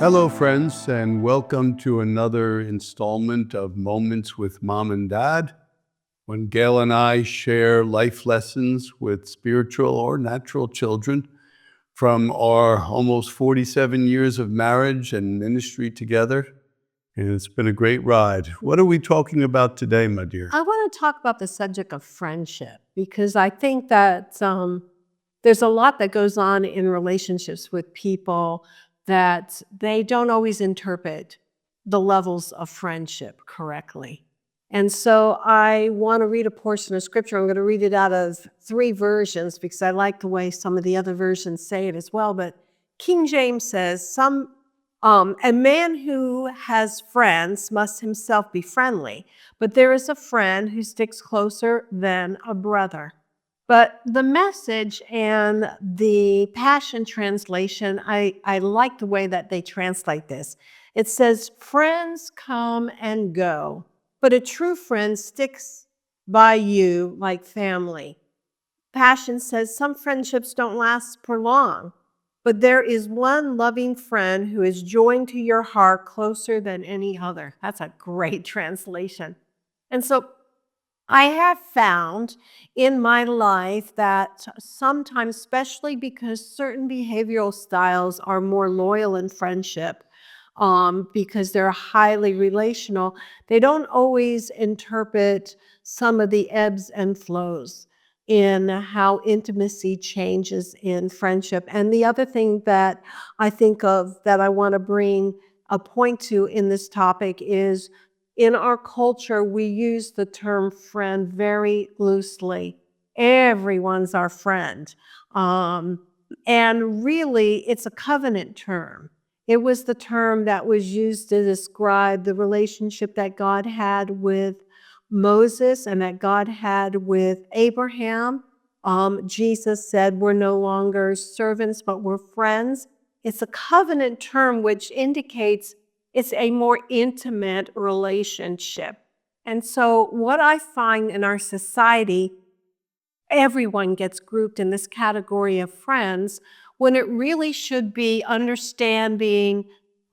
Hello, friends, and welcome to another installment of Moments with Mom and Dad, when Gail and I share life lessons with spiritual or natural children from our almost 47 years of marriage and ministry together. And it's been a great ride. What are we talking about today, my dear? I want to talk about the subject of friendship because I think that there's a lot that goes on in relationships with people that they don't always interpret the levels of friendship correctly. And so I want to read a portion of scripture. I'm going to read it out of 3 versions because I like the way some of the other versions say it as well. But King James says, a man who has friends must himself be friendly, but there is a friend who sticks closer than a brother. But the Message and the Passion Translation, I like the way that they translate this. It says, friends come and go, but a true friend sticks by you like family. Passion says, some friendships don't last for long, but there is one loving friend who is joined to your heart closer than any other. That's a great translation. And so I have found in my life that sometimes, especially because certain behavioral styles are more loyal in friendship, because they're highly relational, they don't always interpret some of the ebbs and flows in how intimacy changes in friendship. And the other thing that I think of that I want to bring a point to in this topic is in our culture, we use the term friend very loosely. Everyone's our friend. And really, it's a covenant term. It was the term that was used to describe the relationship that God had with Moses and that God had with Abraham. Jesus said, we're no longer servants, but we're friends. It's a covenant term which indicates it's a more intimate relationship. And so what I find in our society, everyone gets grouped in this category of friends when it really should be understanding,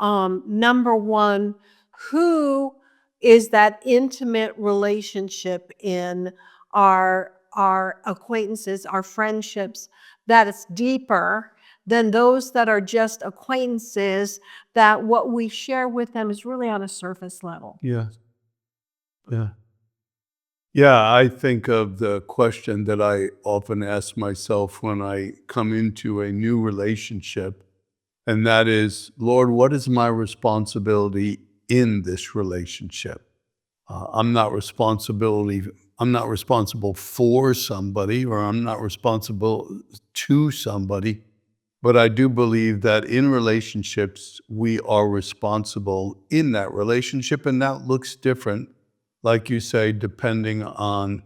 number one, who is that intimate relationship in our acquaintances, our friendships, that is deeper than those that are just acquaintances, that what we share with them is really on a surface level. Yeah. Yeah, I think of the question that I often ask myself when I come into a new relationship, and that is, Lord, what is my responsibility in this relationship? I'm not responsible for somebody, or I'm not responsible to somebody, but I do believe that in relationships, we are responsible in that relationship, and that looks different, like you say, depending on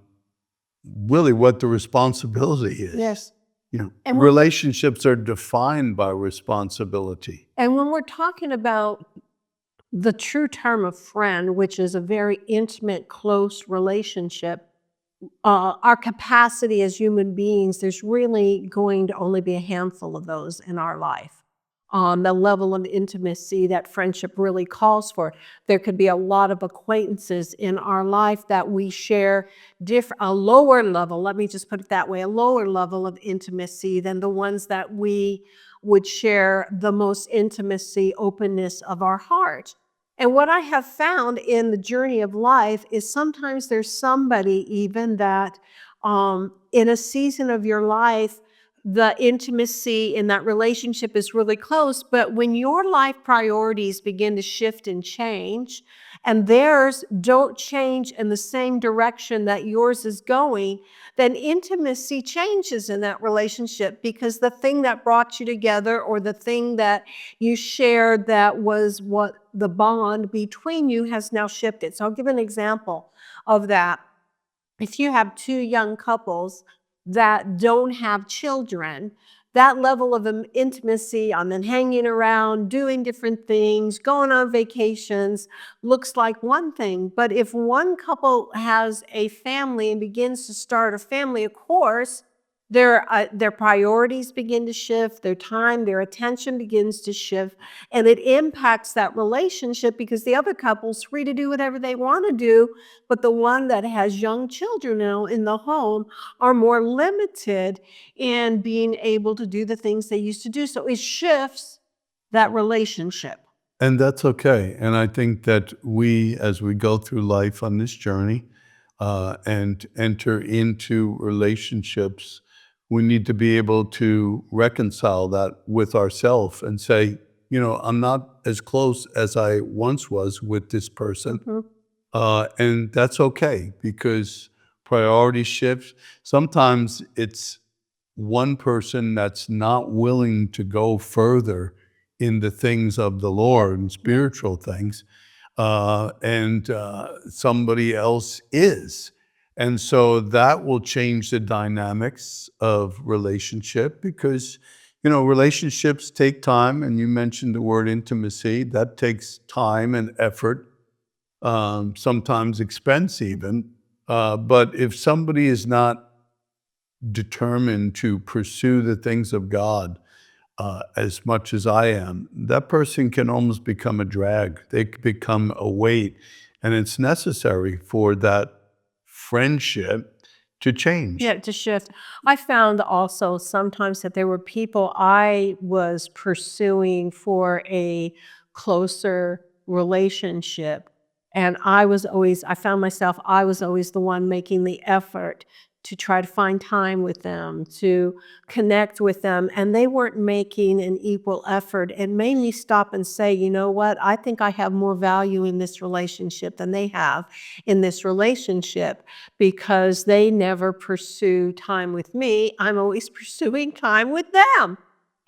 really what the responsibility is. Yes. You And know, relationships are defined by responsibility. And when we're talking about the true term of friend, which is a very intimate, close relationship, our capacity as human beings, there's really going to only be a handful of those in our life. The level of intimacy that friendship really calls for. There could be a lot of acquaintances in our life that we share a lower level, let me just put it that way, a lower level of intimacy than the ones that we would share the most intimacy, openness of our heart. And what I have found in the journey of life is sometimes there's somebody even that in a season of your life, the intimacy in that relationship is really close, but when your life priorities begin to shift and change, and theirs don't change in the same direction that yours is going, then intimacy changes in that relationship because the thing that brought you together or the thing that you shared that was what the bond between you has now shifted. So I'll give an example of that. If you have 2 young couples that don't have children, that level of intimacy on them hanging around, doing different things, going on vacations looks like one thing. But if one couple has a family and begins to start a family, of course, Their priorities begin to shift, their time, their attention begins to shift, and it impacts that relationship because the other couple's free to do whatever they want to do, but the one that has young children now in the home are more limited in being able to do the things they used to do. So it shifts that relationship. And that's okay. And I think that we, as we go through life on this journey and enter into relationships, we need to be able to reconcile that with ourselves and say, I'm not as close as I once was with this person. Mhm. And that's okay because priority shifts. Sometimes it's one person that's not willing to go further in the things of the Lord and spiritual things, and somebody else is. And so that will change the dynamics of relationship because, relationships take time. And you mentioned the word intimacy. That takes time and effort, sometimes expense even. But if somebody is not determined to pursue the things of God as much as I am, that person can almost become a drag. They can become a weight. And it's necessary for that friendship to change. Yeah, to shift. I found also sometimes that there were people I was pursuing for a closer relationship. And I found myself, I was always the one making the effort to try to find time with them, to connect with them. And they weren't making an equal effort. It made me stop and say, you know what? I think I have more value in this relationship than they have in this relationship because they never pursue time with me. I'm always pursuing time with them.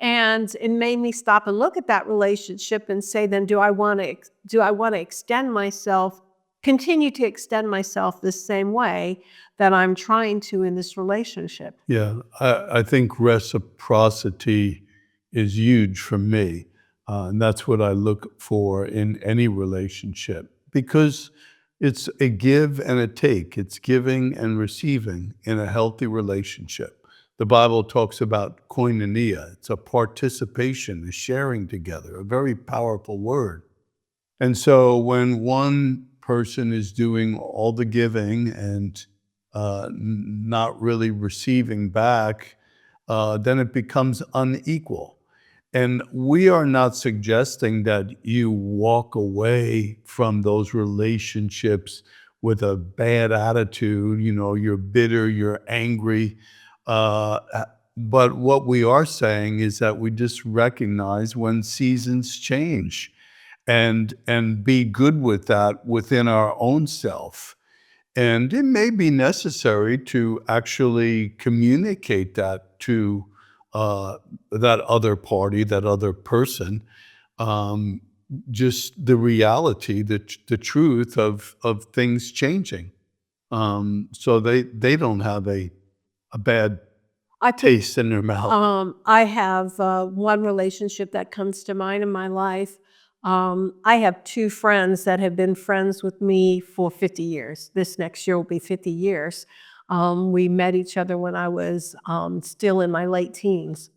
And it made me stop and look at that relationship and say, then do I want to extend myself, continue to extend myself the same way that I'm trying to in this relationship? Yeah, I think reciprocity is huge for me. And that's what I look for in any relationship because it's a give and a take. It's giving and receiving in a healthy relationship. The Bible talks about koinonia. It's a participation, a sharing together, a very powerful word. And so when one person is doing all the giving and not really receiving back, then it becomes unequal. And we are not suggesting that you walk away from those relationships with a bad attitude, you're bitter, you're angry. Uh, but what we are saying is that we just recognize when seasons change and be good with that within our own self. And it may be necessary to actually communicate that to that other party, that other person, um, just the reality, the truth of things changing, so they don't have a bad I think taste in their mouth. I have one relationship that comes to mind in my life. I have two friends that have been friends with me for 50 years. This next year will be 50 years. We met each other when I was still in my late teens.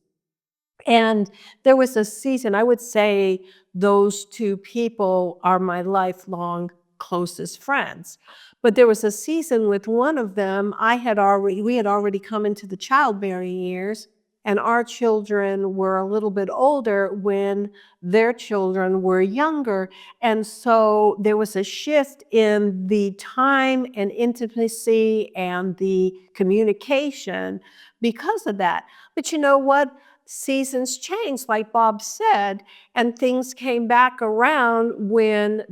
And there was a season, I would say those two people are my lifelong closest friends. But there was a season with one of them, we had already come into the childbearing years, and our children were a little bit older when their children were younger. And so there was a shift in the time and intimacy and the communication because of that. But you know what? Seasons changed, like Bob said, and things came back around when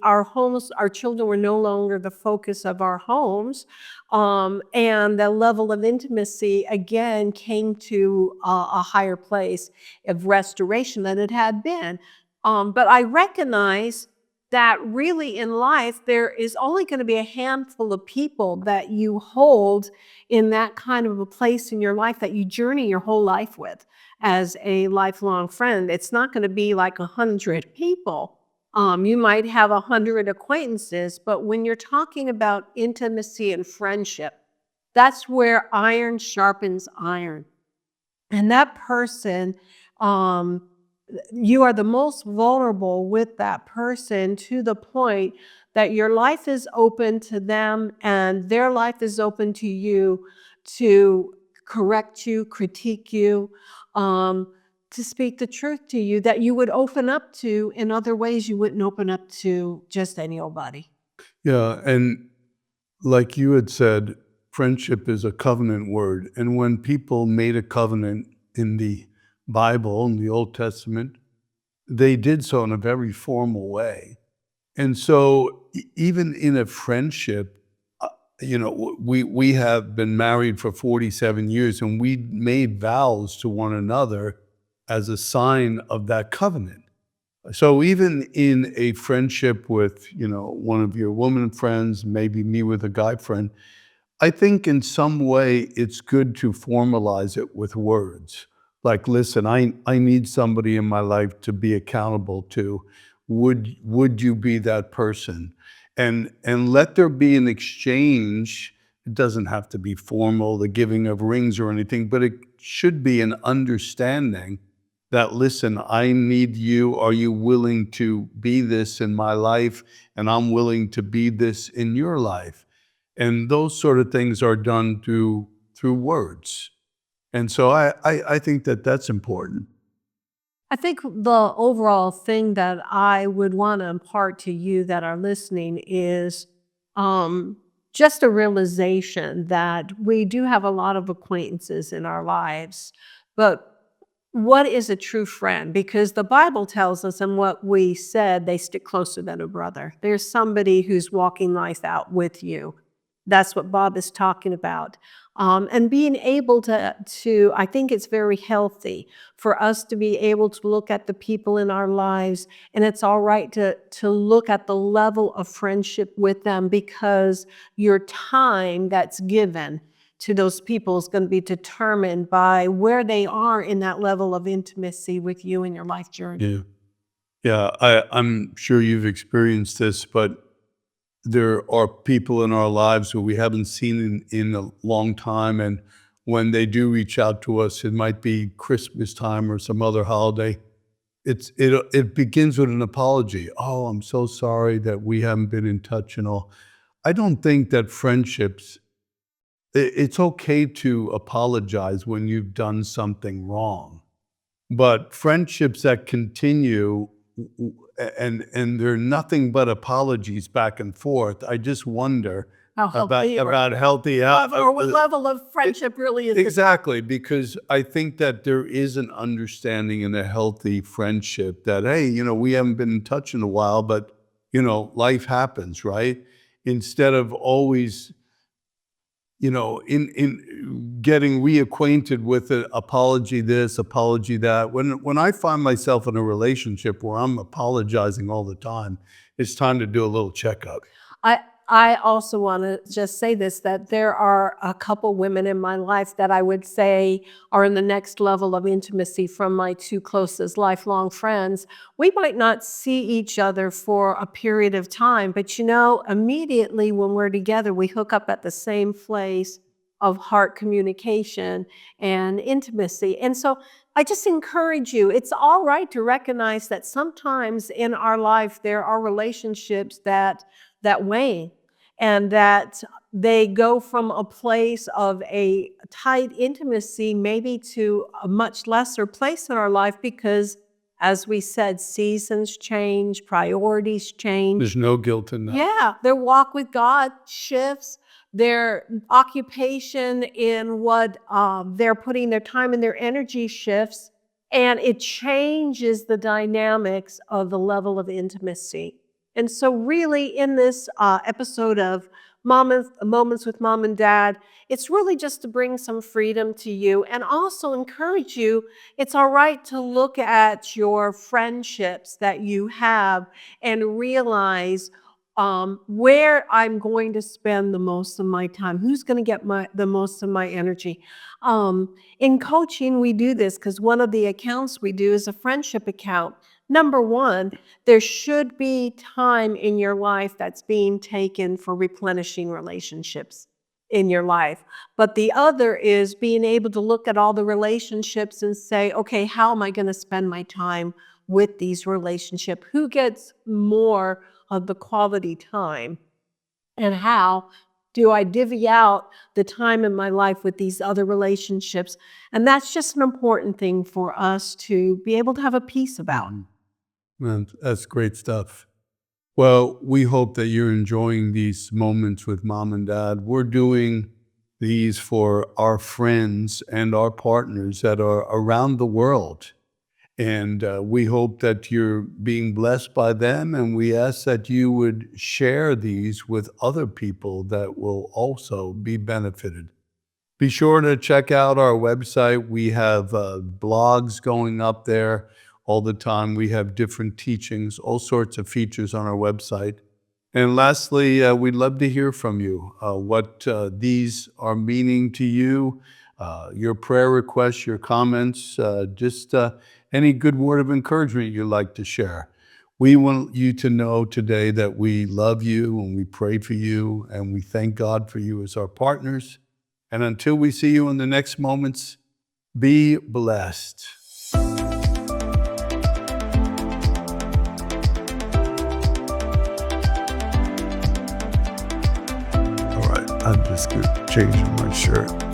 our children were no longer the focus of our homes, and the level of intimacy again came to a higher place of restoration than it had been. But I recognize that really in life, there is only going to be a handful of people that you hold in that kind of a place in your life that you journey your whole life with as a lifelong friend. It's not going to be like 100 people. You might have 100 acquaintances, but when you're talking about intimacy and friendship, That's where iron sharpens iron. And that person, um, you are the most vulnerable with that person to the point that your life is open to them and their life is open to you to correct you, critique you, um, to speak the truth to you that you would open up to in other ways you wouldn't open up to just any old body. Yeah, and like you had said, friendship is a covenant word. And when people made a covenant in the Bible, in the Old Testament, they did so in a very formal way. And so even in a friendship, we have been married for 47 years and we made vows to one another as a sign of that covenant. So even in a friendship with, one of your woman friends, maybe me with a guy friend, I think in some way it's good to formalize it with words. Like, listen, I need somebody in my life to be accountable to. Would you be that person? And let there be an exchange. It doesn't have to be formal, the giving of rings or anything, but it should be an understanding that, listen, I need you. Are you willing to be this in my life? And I'm willing to be this in your life. And those sort of things are done through words. And so I think that that's important. I think the overall thing that I would want to impart to you that are listening is um, just a realization that we do have a lot of acquaintances in our lives, but what is a true friend? Because the Bible tells us, and what we said, they stick closer than a brother. There's somebody who's walking life out with you. That's what Bob is talking about. And being able to, I think it's very healthy for us to be able to look at the people in our lives, and it's all right to look at the level of friendship with them, because your time that's given to those people is going to be determined by where they are in that level of intimacy with you in your life journey. Yeah. Yeah. I'm sure you've experienced this, but there are people in our lives who we haven't seen in a long time. And when they do reach out to us, it might be Christmas time or some other holiday. It begins with an apology. Oh, I'm so sorry that we haven't been in touch and all. I don't think that friendships, it's okay to apologize when you've done something wrong. But friendships that continue and they're nothing but apologies back and forth, I just wonder How healthy about healthy or what level of friendship really is it? exactly, because I think that there is an understanding in a healthy friendship that, hey, we haven't been in touch in a while, but life happens, right? Instead of always in getting reacquainted with an apology this, apology that. When I find myself in a relationship where I'm apologizing all the time, it's time to do a little checkup. I I also want to just say this, that there are a couple women in my life that I would say are in the next level of intimacy from my two closest lifelong friends. We might not see each other for a period of time, but immediately when we're together, we hook up at the same place of heart communication and intimacy. And so I just encourage you, it's all right to recognize that sometimes in our life there are relationships that wane, and that they go from a place of a tight intimacy maybe to a much lesser place in our life because, as we said, seasons change, priorities change. There's no guilt in that. Yeah, their walk with God shifts, their occupation in what they're putting their time and their energy shifts, and it changes the dynamics of the level of intimacy. And so, really, in this episode of Moments with Mom and Dad, it's really just to bring some freedom to you and also encourage you. It's all right to look at your friendships that you have and realize where I'm going to spend the most of my time, who's going to get the most of my energy. In coaching, we do this because one of the accounts we do is a friendship account. Number one, there should be time in your life that's being taken for replenishing relationships. in your life. But the other is being able to look at all the relationships and say, okay, how am I going to spend my time with these relationships? Who gets more of the quality time? And how do I divvy out the time in my life with these other relationships? And that's just an important thing for us to be able to have a peace about. Man, that's great stuff. Well, we hope that you're enjoying these moments with mom and dad. We're doing these for our friends and our partners that are around the world. And we hope that you're being blessed by them. And we ask that you would share these with other people that will also be benefited. Be sure to check out our website. We have blogs going up there all the time. We have different teachings, all sorts of features on our website. And lastly, we'd love to hear from you, what these are meaning to you, your prayer requests, your comments, just any good word of encouragement you'd like to share. We want you to know today that we love you and we pray for you and we thank God for you as our partners. And until we see you in the next moments, be blessed. All right, I'm just changing my shirt.